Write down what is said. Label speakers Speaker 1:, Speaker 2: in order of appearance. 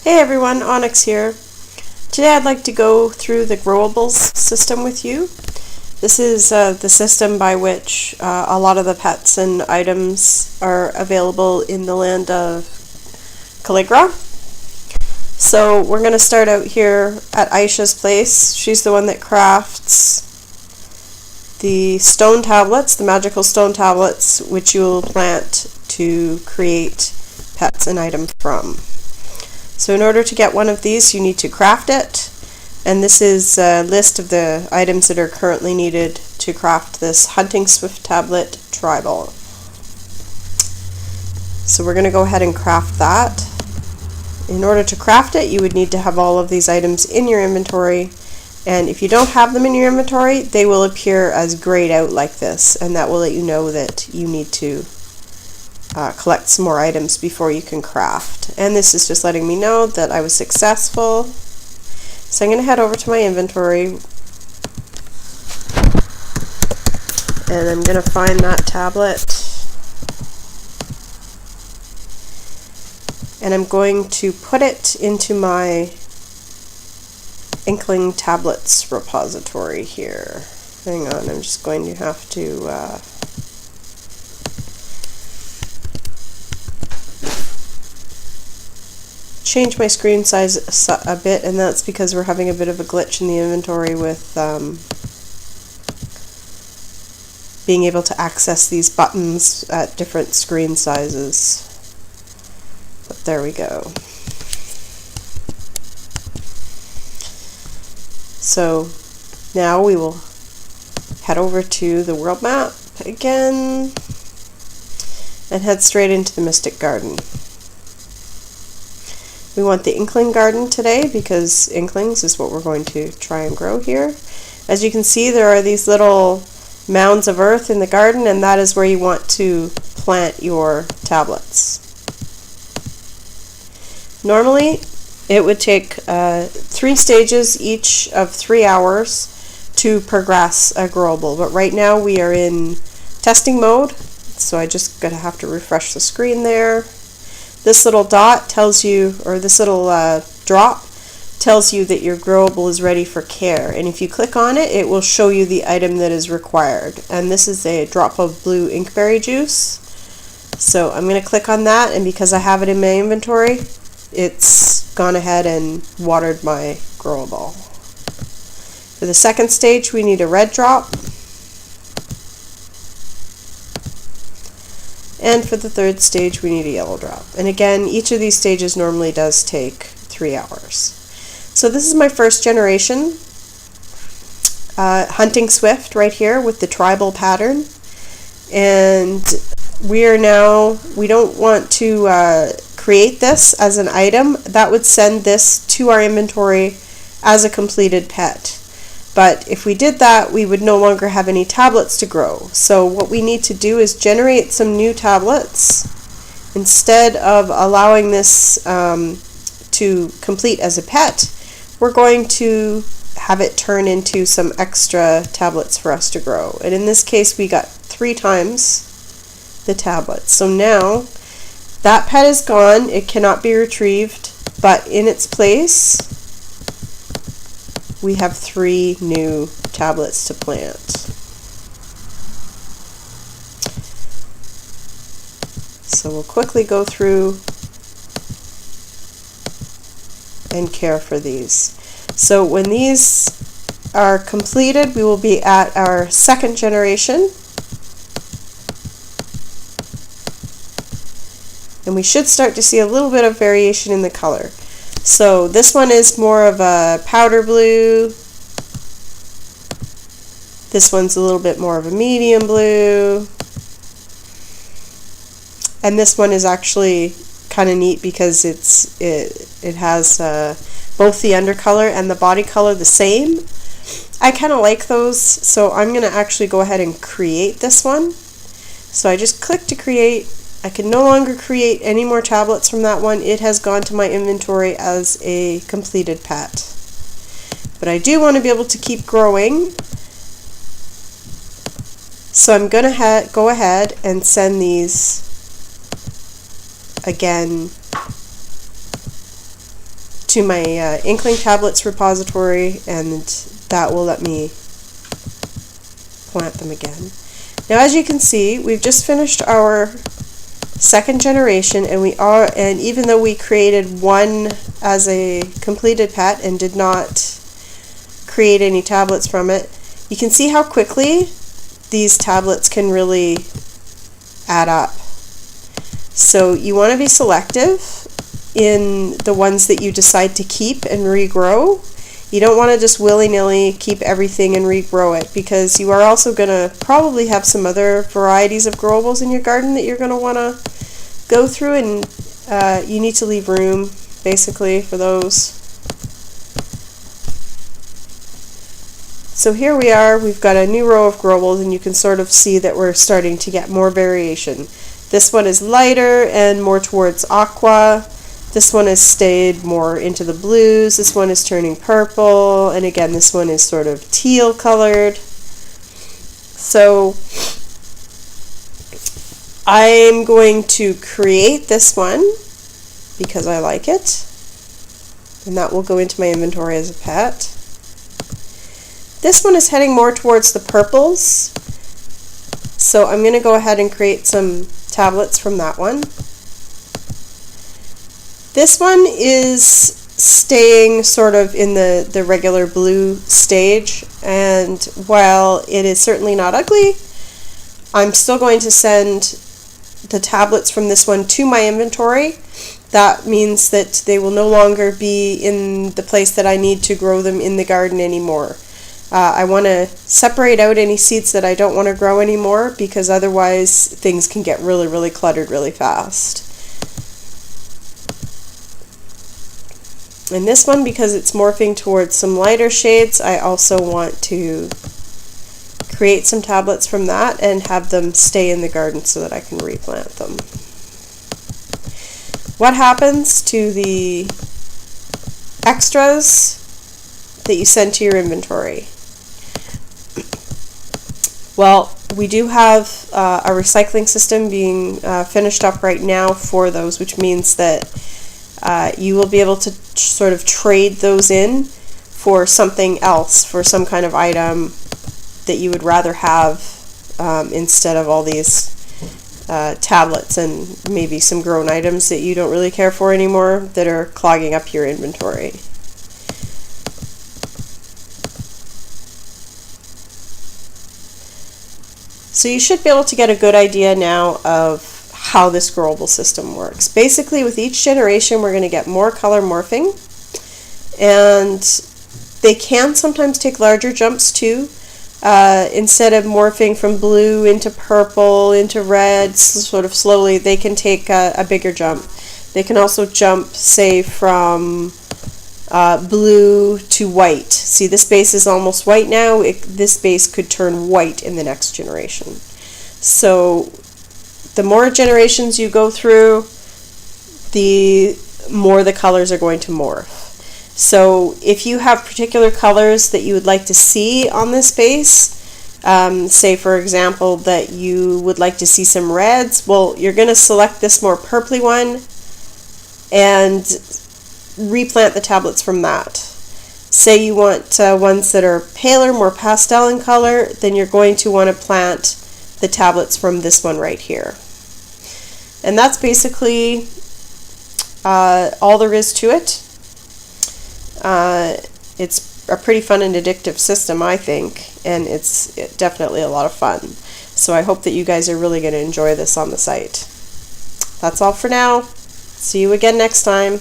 Speaker 1: Hey everyone, Onyx here. Today I'd like to go through the growables system with you. This is the system by which a lot of the pets and items are available in the land of Calligra. So we're going to start out here at Aisha's place. She's the one that crafts the stone tablets, the magical stone tablets, which you will plant to create pets and items from. So in order to get one of these, you need to craft it, and this is a list of the items that are currently needed to craft this Hunting Swift Tablet Tribal. So we're going to go ahead and craft that. In order to craft it, you would need to have all of these items in your inventory, and if you don't have them in your inventory, they will appear as grayed out like this, and that will let you know that you need to collect some more items before you can craft. And this is just letting me know that I was successful. So I'm going to head over to my inventory and I'm going to find that tablet, and I'm going to put it into my Inkling tablets repository here. Hang on, I'm just going to have to change my screen size a bit, and that's because we're having a bit of a glitch in the inventory with being able to access these buttons at different screen sizes. But there we go. So now we will head over to the world map again and head straight into the Mystic Garden. We want the Inkling Garden today because Inklings is what we're going to try and grow here. As you can see, there are these little mounds of earth in the garden, and that is where you want to plant your tablets. Normally, it would take 3 stages, each of 3 hours, to progress a growable, but right now we are in testing mode, so I just gotta have to refresh the screen there. This little dot tells you, or this little drop tells you that your growable is ready for care, and if you click on it, it will show you the item that is required, and this is a drop of blue inkberry juice. So I'm going to click on that, and because I have it in my inventory, it's gone ahead and watered my growable. For the second stage, we need a red drop. And for the third stage, we need a yellow drop. And again, each of these stages normally does take 3 hours. So this is my first generation Hunting Swift right here with the tribal pattern. And we don't want to create this as an item. That would send this to our inventory as a completed pet. But if we did that, we would no longer have any tablets to grow. So what we need to do is generate some new tablets. Instead of allowing this to complete as a pet, we're going to have it turn into some extra tablets for us to grow. And in this case, we got 3 times the tablets. So now that pet is gone. It cannot be retrieved, but in its place, we have 3 new tablets to plant. So we'll quickly go through and care for these. So when these are completed, we will be at our second generation. And we should start to see a little bit of variation in the color. So this one is more of a powder blue. This one's a little bit more of a medium blue. And this one is actually kind of neat because it has both the undercolor and the body color the same. I kind of like those, so I'm going to actually go ahead and create this one. So I just click to create. I can no longer create any more tablets from that one. It has gone to my inventory as a completed pet. But I do want to be able to keep growing. So I'm going to go ahead and send these again to my Inkling tablets repository, and that will let me plant them again. Now, as you can see, we've just finished our second generation, and even though we created one as a completed pet and did not create any tablets from it, you can see how quickly these tablets can really add up. So you want to be selective in the ones that you decide to keep and regrow. You don't want to just willy-nilly keep everything and regrow it, because you are also going to probably have some other varieties of growables in your garden that you're going to want to go through, and you need to leave room basically for those. So here we are, we've got a new row of growables, and you can sort of see that we're starting to get more variation. This one is lighter and more towards aqua. This one has stayed more into the blues. This one is turning purple, and again this one is sort of teal colored. So I'm going to create this one because I like it, and that will go into my inventory as a pet. This one is heading more towards the purples, so I'm going to go ahead and create some tablets from that one. This one is staying sort of in the regular blue stage, and while it is certainly not ugly, I'm still going to send the tablets from this one to my inventory. That means that they will no longer be in the place that I need to grow them in the garden anymore. I want to separate out any seeds that I don't want to grow anymore, because otherwise things can get really, really cluttered really fast. And this one, because it's morphing towards some lighter shades, I also want to create some tablets from that and have them stay in the garden so that I can replant them. What happens to the extras that you send to your inventory? Well, we do have a recycling system being finished up right now for those, which means that you will be able to sort of trade those in for something else, for some kind of item that you would rather have instead of all these tablets and maybe some grown items that you don't really care for anymore that are clogging up your inventory. So you should be able to get a good idea now of how this growable system works. Basically, with each generation we're going to get more color morphing, and they can sometimes take larger jumps too. Instead of morphing from blue into purple into red sort of slowly, they can take a bigger jump. They can also jump, say, from blue to white. See, this base is almost white now. This base could turn white in the next generation. So the more generations you go through, the more the colors are going to morph. So if you have particular colors that you would like to see on this base, say for example that you would like to see some reds, well, you're going to select this more purpley one and replant the tablets from that. Say you want ones that are paler, more pastel in color, then you're going to want to plant the tablets from this one right here. And that's basically all there is to it. It's a pretty fun and addictive system, I think, and it's definitely a lot of fun. So I hope that you guys are really going to enjoy this on the site. That's all for now. See you again next time.